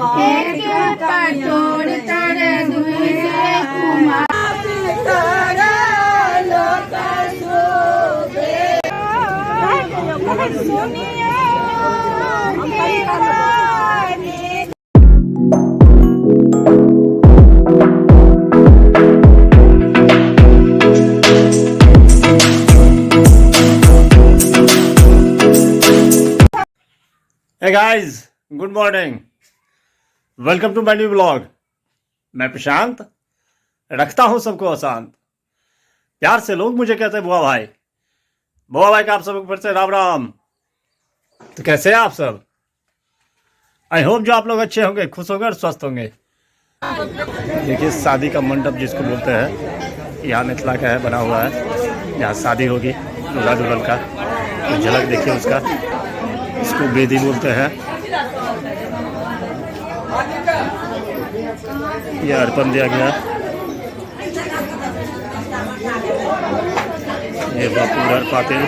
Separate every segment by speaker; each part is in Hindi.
Speaker 1: Hey guys, good morning, welcome to my new blog. मैं प्रशांत, रखता हूँ सबको अशांत। प्यार से लोग मुझे कहते हैं बुआ भाई। बुआ भाई का आप सबको फिर से राम राम। तो कैसे हैं आप सब? आई होप जो आप लोग अच्छे होंगे, खुश होंगे और स्वस्थ होंगे। देखिए शादी का मंडप जिसको बोलते हैं, यहाँ मिथिला का है बना हुआ है। यहाँ शादी होगी दूल्हा दुल्हन का। तो झलक देखिए उसका, इसको बेदी बोलते हैं। यह अर्पण दिया गया। ये पूरा पातिल।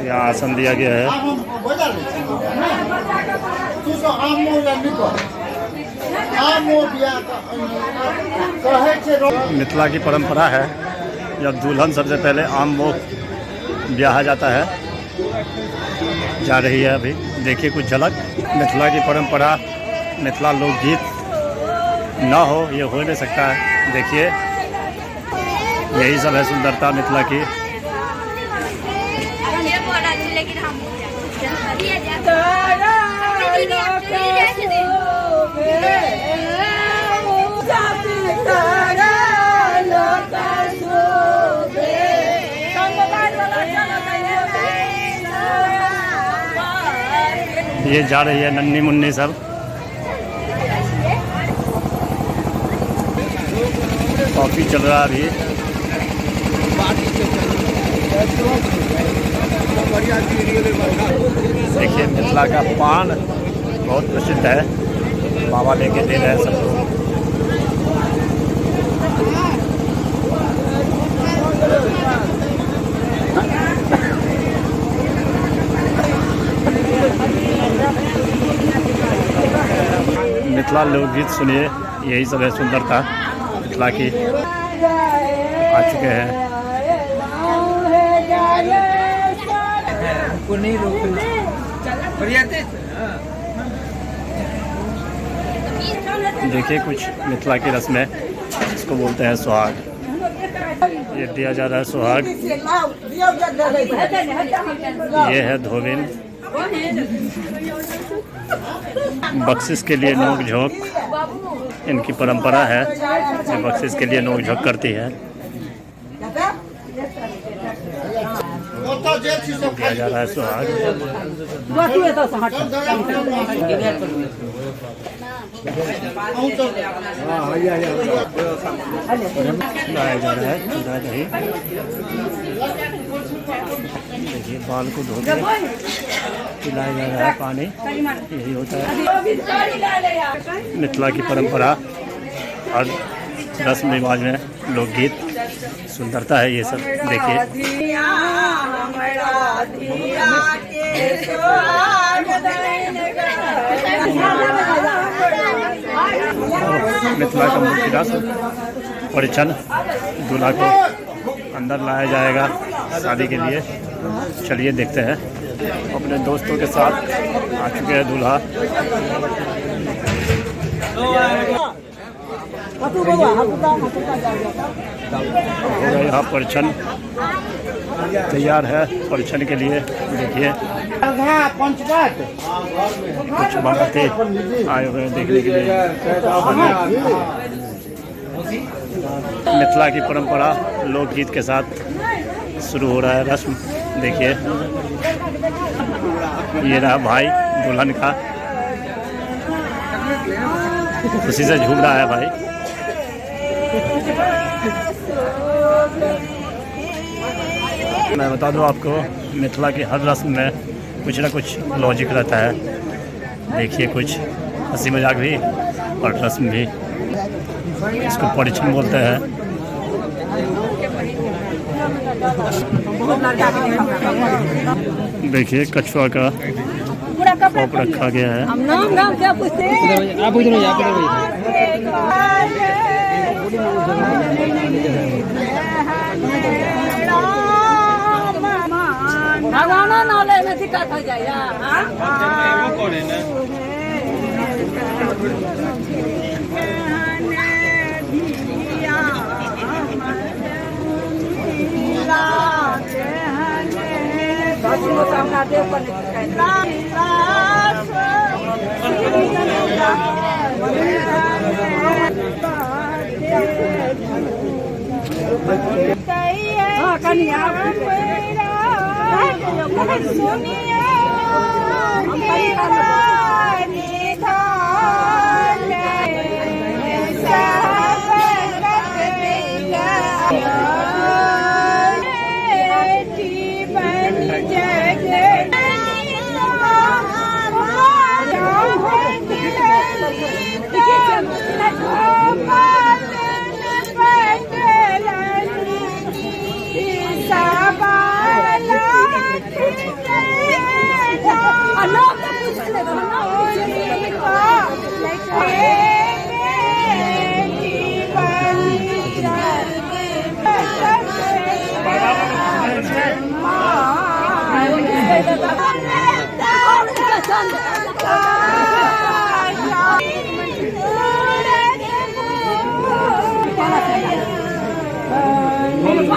Speaker 1: यहाँ आसन दिया गया है। मिथिला की परंपरा है, जब दुल्हन सबसे पहले आम मोह ब्याहा जाता है। जा रही है अभी, देखिए कुछ झलक। मिथिला की परंपरा, मिथिला लोकगीत ना हो ये हो नहीं सकता है। देखिए यही सब है सुंदरता मिथिला की। ये जा रही है नन्ही मुन्नी सब। कॉफी चल रहा है अभी। देखिए मिथिला का पान बहुत प्रसिद्ध है, बाबा लेके दे रहे हैं सबको। मिथिला लोकगीत सुनिए, यही सब है सुंदरता मिथिला की। आ चुके हैं। देखिए कुछ मिथिला की रस्में, इसको बोलते हैं सुहाग। ये दिया जा रहा है सुहाग। ये है धोबिन। बख्शिश के लिए नोक झोंक इनकी परंपरा है। ये बख्शिश के लिए नोक झोंक करती है। दिया जा रहा है सुहाग। लाया जा रहा है चूड़ा दही। देखिए बाल को धो के पिलाया जा रहा है पानी। यही होता है मिथिला की परंपरा और रस्म रिवाज में लोकगीत। सुंदरता है ये सब। देखिए मिथिला का मुख्य रस्म परिछन, दूल्हा को अंदर लाया जाएगा शादी के लिए। चलिए देखते हैं। अपने दोस्तों के साथ आ चुके हैं दूल्हा। यहाँ परिछन तैयार है परिछन के लिए। देखिए कुछ बाराती आए हुए हैं देखने के लिए। मिथिला की परंपरा लोकगीत के साथ शुरू हो रहा है रस्म। देखिए ये रहा भाई दुल्हन का, खुशी से झूम रहा है भाई। मैं बता दूं आपको, मिथिला की हर रस्म में कुछ ना कुछ लॉजिक रहता है। देखिए कुछ हंसी मजाक भी और रस्म भी। इसको परिछन बोलते हैं। देखिए कछुआ का खौफ रखा गया है।
Speaker 2: हम नाम क्या पूछते हैं? आप इधर भगवाना नाले में दिक्कत हो जाए।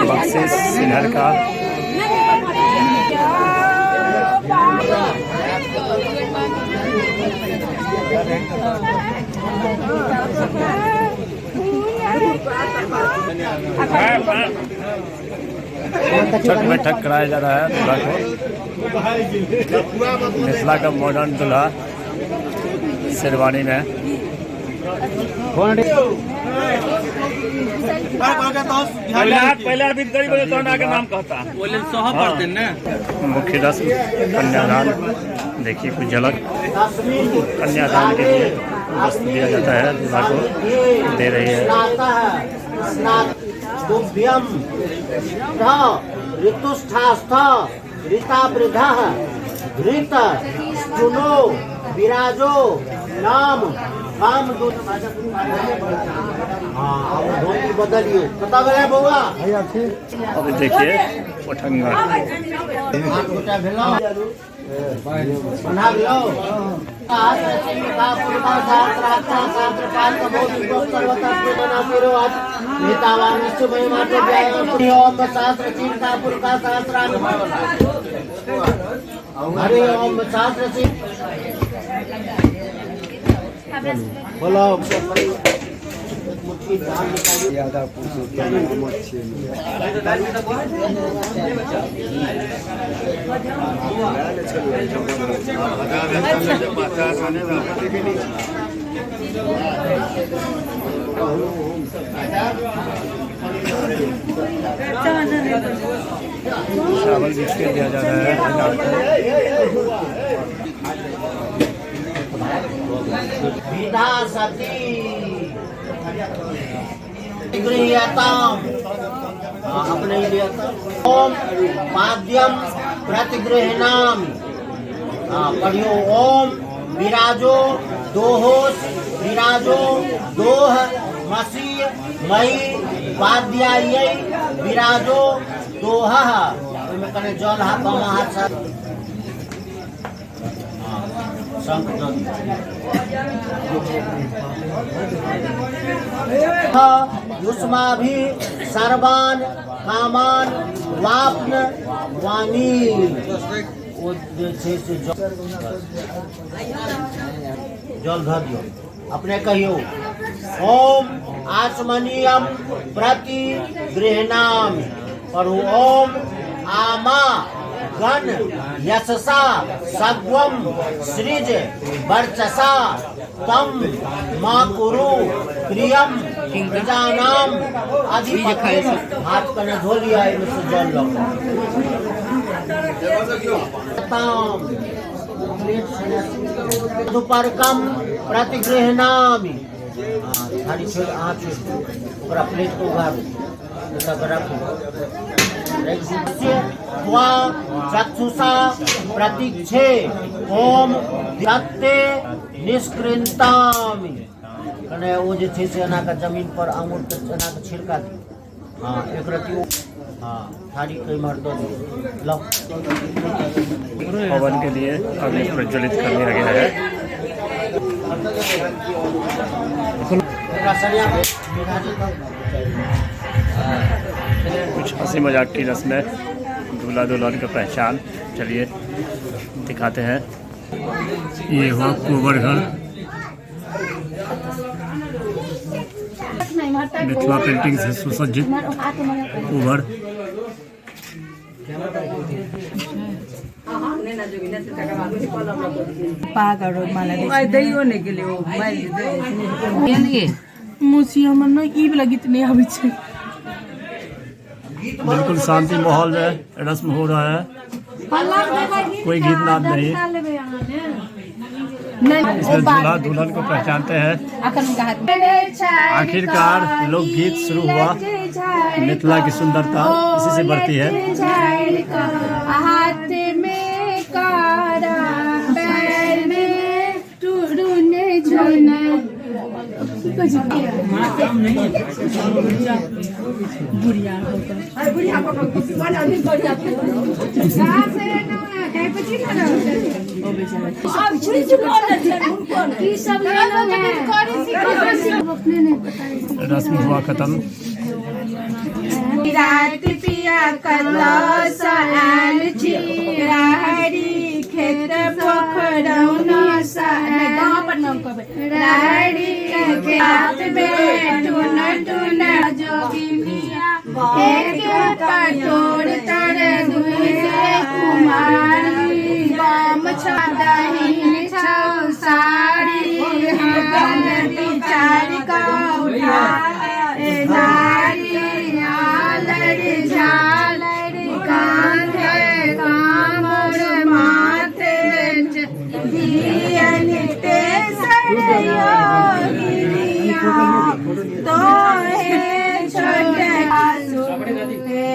Speaker 1: बक्सेस सिलहर का छठ बैठक कराया जा रहा है दूल्हा को। मिथिला का मॉडर्न दूल्हा शेरवानी में। मुख्य रस्म कन्यादान, देखिए कुछ झलक। कन्यादान के लिए वस्त्र दिया जाता है, दूल्हा को दे रही है।
Speaker 3: ऋतुष्ठास्थ ऋता वृद्धा घृत चुनो विराजो नाम काम बदलिए पता गया बउआ।
Speaker 1: अभी देखिए पठंगा
Speaker 3: हरे ओम शास्त्र बोलो
Speaker 1: चावल बीच के दिया जा रहा है।
Speaker 3: विधा सती गृह्यताम अपने ही लिया था। ओम माध्यम प्रतिगृहणाम पढ़ियो। ओम विराजो दोहोस विराजो दोह मसी मई वाद्याय विराजो दोह में कने जल हा कम हाथ युष्माभि सर्वान कामान वाप्न वाणी जल धर दियो अपने कहियो। ओम आचमनीयम प्रति गृहणाम पढ़ो। ओम आमा गण यशसा सग्वम सृज वर्चसा तम मां कुरु प्रियम प्रजानाम अधिपति। हाथ करने धो लिया इनसे जल लो। दुपरकम प्रतिगृहणामि थाली छोड़ आँच पूरा प्लेट को उगाड़ रखो। त्वा चक्षुषा प्रतीक्षे ओम दत्ते निष्कृंतामि कने वो जे छे से एना के जमीन पर अंगूर के एना के छिड़का दी। हाँ एक रति हाँ थारी कई मार दो लो
Speaker 1: हवन के लिए अग्नि प्रज्वलित कर दिया गया है। कुछ हंसी मजाक की रस्में, दूल्हा दुल्हन का पहचान, चलिए दिखाते हैं। ये हुआ कुंवर घर, मिथिला पेंटिंग से सुसज्जित कुंवर। बिल्कुल शांति माहौल में रस्म हो रहा है, कोई गीत नाद नहीं। इसमें दूल्हा दुल्हन को पहचानते हैं। आखिरकार लोकगीत शुरू हुआ। मिथिला की सुंदरता इसी से बढ़ती है।
Speaker 4: हाथ में कारा, पैर में टूने झुना।
Speaker 1: रस्म हुआ खत्म।
Speaker 4: रात पिया कलश आन चिराहरी खेत पोखरौना राहरी खेत में टून टून जोगिनिया एक कटोर तर दुहे कुमारी बाम छदाहीन छौ साड़ी गंग विचार का उठा नारी आलर झालर कांधे कामर माथे दियन ते सरयो गिरिया तो है छोटे सुते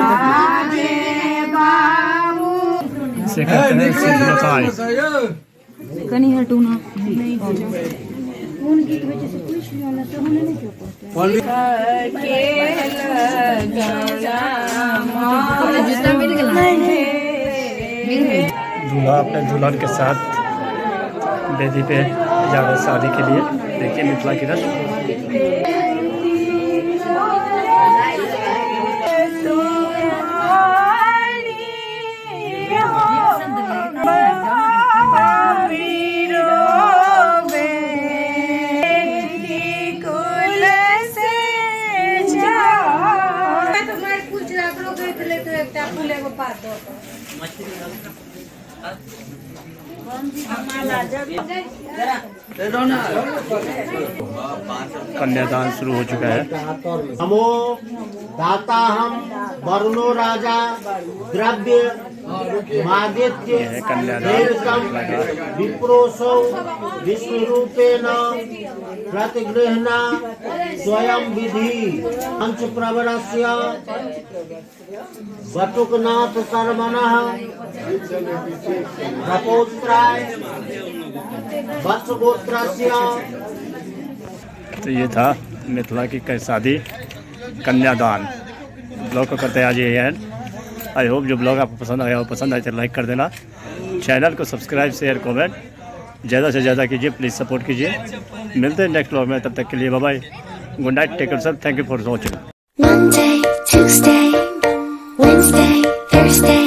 Speaker 4: आगे बाबू
Speaker 1: इसे कहते हैं सिद्धलताएं।
Speaker 2: कनी हटू ना
Speaker 1: दूल्हा अपने दुल्हन के साथ वेदी पे जा रहे शादी के लिए। देखिए मिथिला की रस्म। कन्यादान शुरू हो चुका है।
Speaker 3: नमो दाता हम वरुणो राजा द्रव्य मादित्य देवतम विप्रोसौ विष्णु रूपेण प्रतिगृहणा स्वयं विधि पंच प्रवरस्य वटुकनाथ शर्मणः प्रपोत्राय वत्सगोत्रस्य।
Speaker 1: तो ये था मिथिला की शादी कन्यादान। ब्लॉग को करते हैं आज ये एंड। आई होप जो ब्लॉग आपको पसंद आया हो, पसंद आए तो लाइक कर देना, चैनल को सब्सक्राइब शेयर कमेंट ज़्यादा से ज़्यादा कीजिए, प्लीज़ सपोर्ट कीजिए। मिलते हैं नेक्स्ट ब्लॉग में, तब तक के लिए bye bye, good night, take care, thank you for watching.
Speaker 5: Monday, Tuesday, Wednesday, Thursday